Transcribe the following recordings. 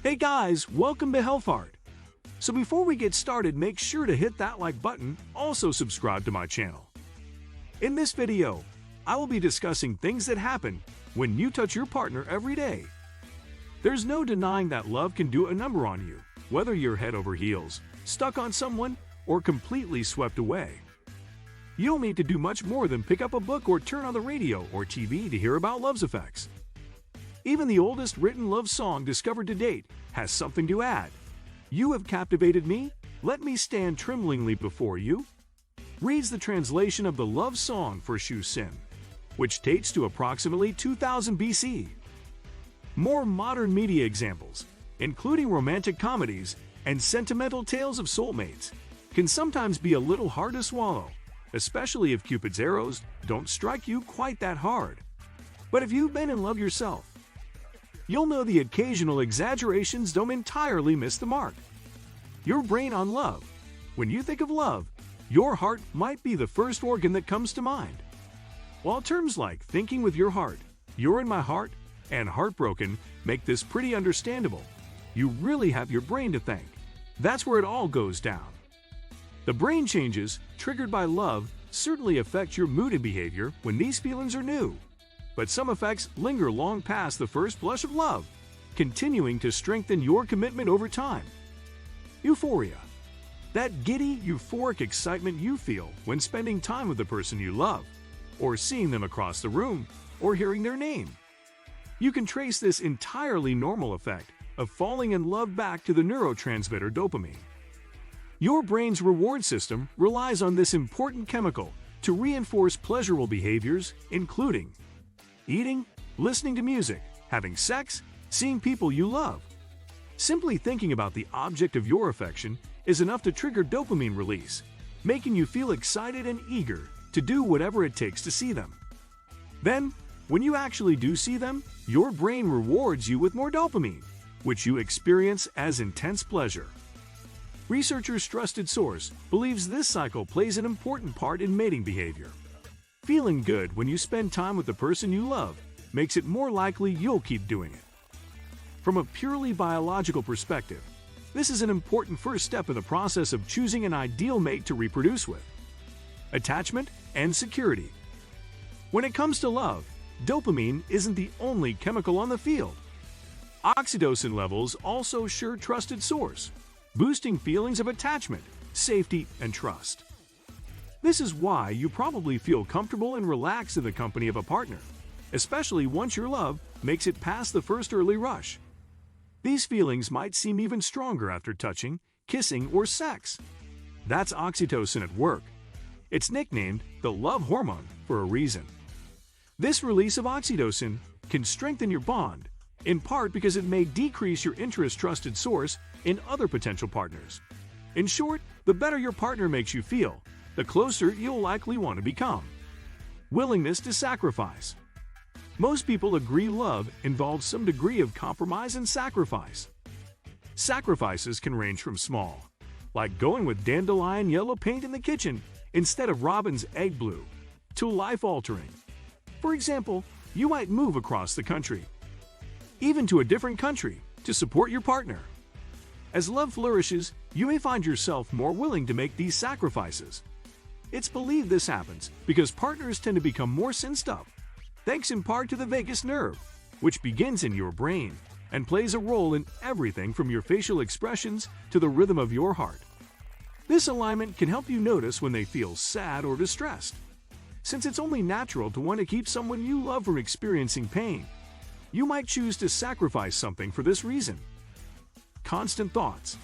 Hey guys, welcome to Health Art. So before we get started, make sure to hit that like button, also subscribe to my channel. In this video, I will be discussing things that happen when you touch your partner every day. There's no denying that love can do a number on you, whether you're head over heels, stuck on someone, or completely swept away. You don't need to do much more than pick up a book or turn on the radio or TV to hear about love's effects. Even the oldest written love song discovered to date has something to add. You have captivated me, let me stand tremblingly before you, reads the translation of the love song for Shu Sin, which dates to approximately 2000 BC. More modern media examples, including romantic comedies and sentimental tales of soulmates, can sometimes be a little hard to swallow, especially if Cupid's arrows don't strike you quite that hard. But if you've been in love yourself, you'll know the occasional exaggerations don't entirely miss the mark. Your brain on love. When you think of love, your heart might be the first organ that comes to mind. While terms like thinking with your heart, you're in my heart, and heartbroken make this pretty understandable, you really have your brain to thank. That's where it all goes down. The brain changes triggered by love certainly affect your mood and behavior when these feelings are new. But some effects linger long past the first blush of love, continuing to strengthen your commitment over time. Euphoria. That giddy, euphoric excitement you feel when spending time with the person you love, or seeing them across the room, or hearing their name. You can trace this entirely normal effect of falling in love back to the neurotransmitter dopamine. Your brain's reward system relies on this important chemical to reinforce pleasurable behaviors, including eating, listening to music, having sex, seeing people you love. Simply thinking about the object of your affection is enough to trigger dopamine release, making you feel excited and eager to do whatever it takes to see them. Then, when you actually do see them, your brain rewards you with more dopamine, which you experience as intense pleasure. Researchers' trusted source believes this cycle plays an important part in mating behavior. Feeling good when you spend time with the person you love makes it more likely you'll keep doing it. From a purely biological perspective, this is an important first step in the process of choosing an ideal mate to reproduce with. Attachment and security. When it comes to love, dopamine isn't the only chemical on the field. Oxytocin levels also share trusted source, boosting feelings of attachment, safety, and trust. This is why you probably feel comfortable and relaxed in the company of a partner, especially once your love makes it past the first early rush. These feelings might seem even stronger after touching, kissing, or sex. That's oxytocin at work. It's nicknamed the love hormone for a reason. This release of oxytocin can strengthen your bond, in part because it may decrease your interest-trusted source in other potential partners. In short, the better your partner makes you feel, the closer you'll likely want to become. Willingness to sacrifice. Most people agree love involves some degree of compromise and sacrifice. Sacrifices can range from small, like going with dandelion yellow paint in the kitchen instead of robin's egg blue, to life-altering. For example, you might move across the country, even to a different country, to support your partner. As love flourishes, you may find yourself more willing to make these sacrifices. It's believed this happens because partners tend to become more sensed up, thanks in part to the vagus nerve, which begins in your brain and plays a role in everything from your facial expressions to the rhythm of your heart. This alignment can help you notice when they feel sad or distressed. Since it's only natural to want to keep someone you love from experiencing pain, you might choose to sacrifice something for this reason. Constant thoughts.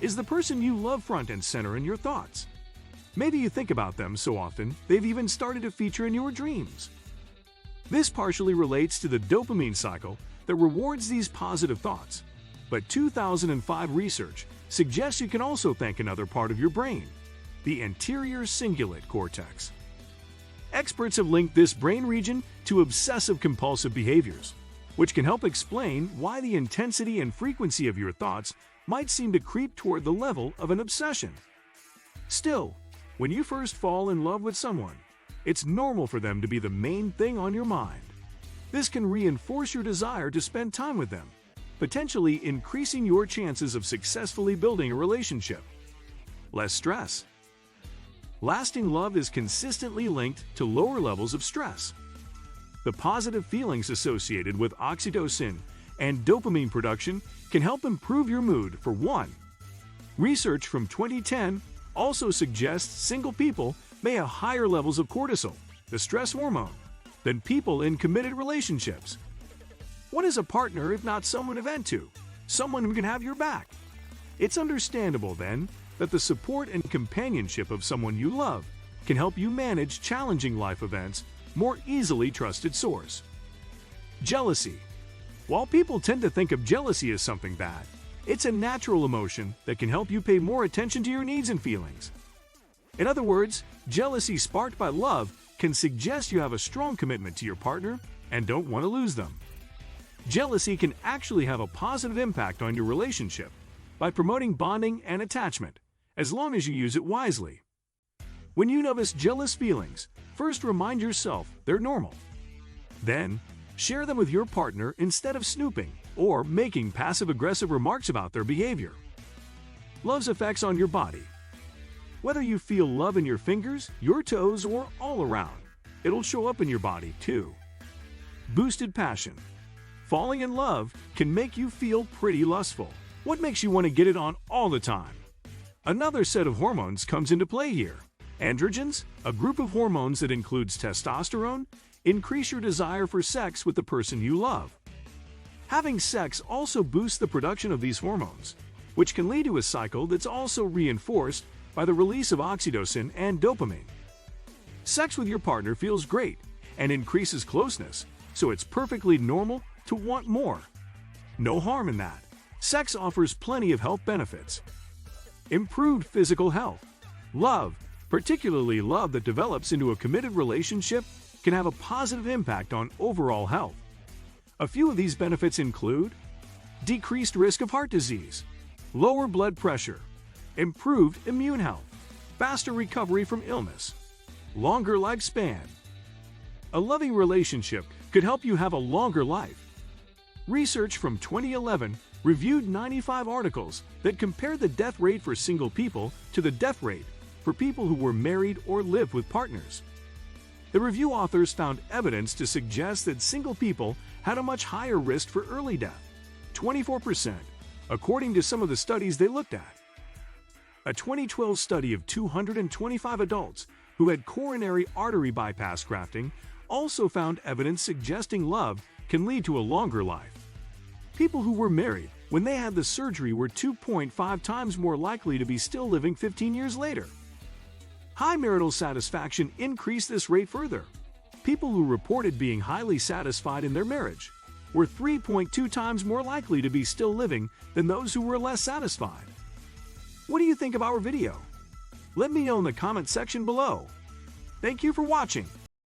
Is the person you love front and center in your thoughts? Maybe you think about them so often they've even started to feature in your dreams. This partially relates to the dopamine cycle that rewards these positive thoughts, but 2005 research suggests you can also thank another part of your brain, the anterior cingulate cortex. Experts have linked this brain region to obsessive-compulsive behaviors, which can help explain why the intensity and frequency of your thoughts might seem to creep toward the level of an obsession. Still, when you first fall in love with someone, it's normal for them to be the main thing on your mind. This can reinforce your desire to spend time with them, potentially increasing your chances of successfully building a relationship. Less stress. Lasting love is consistently linked to lower levels of stress. The positive feelings associated with oxytocin and dopamine production can help improve your mood, for one. Research from 2010 also suggests single people may have higher levels of cortisol, the stress hormone, than people in committed relationships. What is a partner if not someone to vent to, someone who can have your back? It's understandable, then, that the support and companionship of someone you love can help you manage challenging life events more easily. Trusted source. Jealousy. While people tend to think of jealousy as something bad, it's a natural emotion that can help you pay more attention to your needs and feelings. In other words, jealousy sparked by love can suggest you have a strong commitment to your partner and don't want to lose them. Jealousy can actually have a positive impact on your relationship by promoting bonding and attachment, as long as you use it wisely. When you notice jealous feelings, first remind yourself they're normal. Then, share them with your partner instead of snooping or making passive-aggressive remarks about their behavior. Love's effects on your body. Whether you feel love in your fingers, your toes, or all around, it'll show up in your body too. Boosted passion. Falling in love can make you feel pretty lustful. What makes you want to get it on all the time? Another set of hormones comes into play here. Androgens, a group of hormones that includes testosterone, increase your desire for sex with the person you love. Having sex also boosts the production of these hormones, which can lead to a cycle that's also reinforced by the release of oxytocin and dopamine. Sex with your partner feels great and increases closeness, so it's perfectly normal to want more. No harm in that. Sex offers plenty of health benefits. Improved physical health. Love, particularly love that develops into a committed relationship, can have a positive impact on overall health. A few of these benefits include decreased risk of heart disease, lower blood pressure, improved immune health, faster recovery from illness, longer lifespan. A loving relationship could help you have a longer life. Research from 2011 reviewed 95 articles that compared the death rate for single people to the death rate for people who were married or lived with partners. The review authors found evidence to suggest that single people had a much higher risk for early death, 24%, according to some of the studies they looked at. A 2012 study of 225 adults who had coronary artery bypass grafting also found evidence suggesting love can lead to a longer life. People who were married when they had the surgery were 2.5 times more likely to be still living 15 years later. High marital satisfaction increased this rate further. People who reported being highly satisfied in their marriage were 3.2 times more likely to be still living than those who were less satisfied. What do you think of our video? Let me know in the comment section below. Thank you for watching.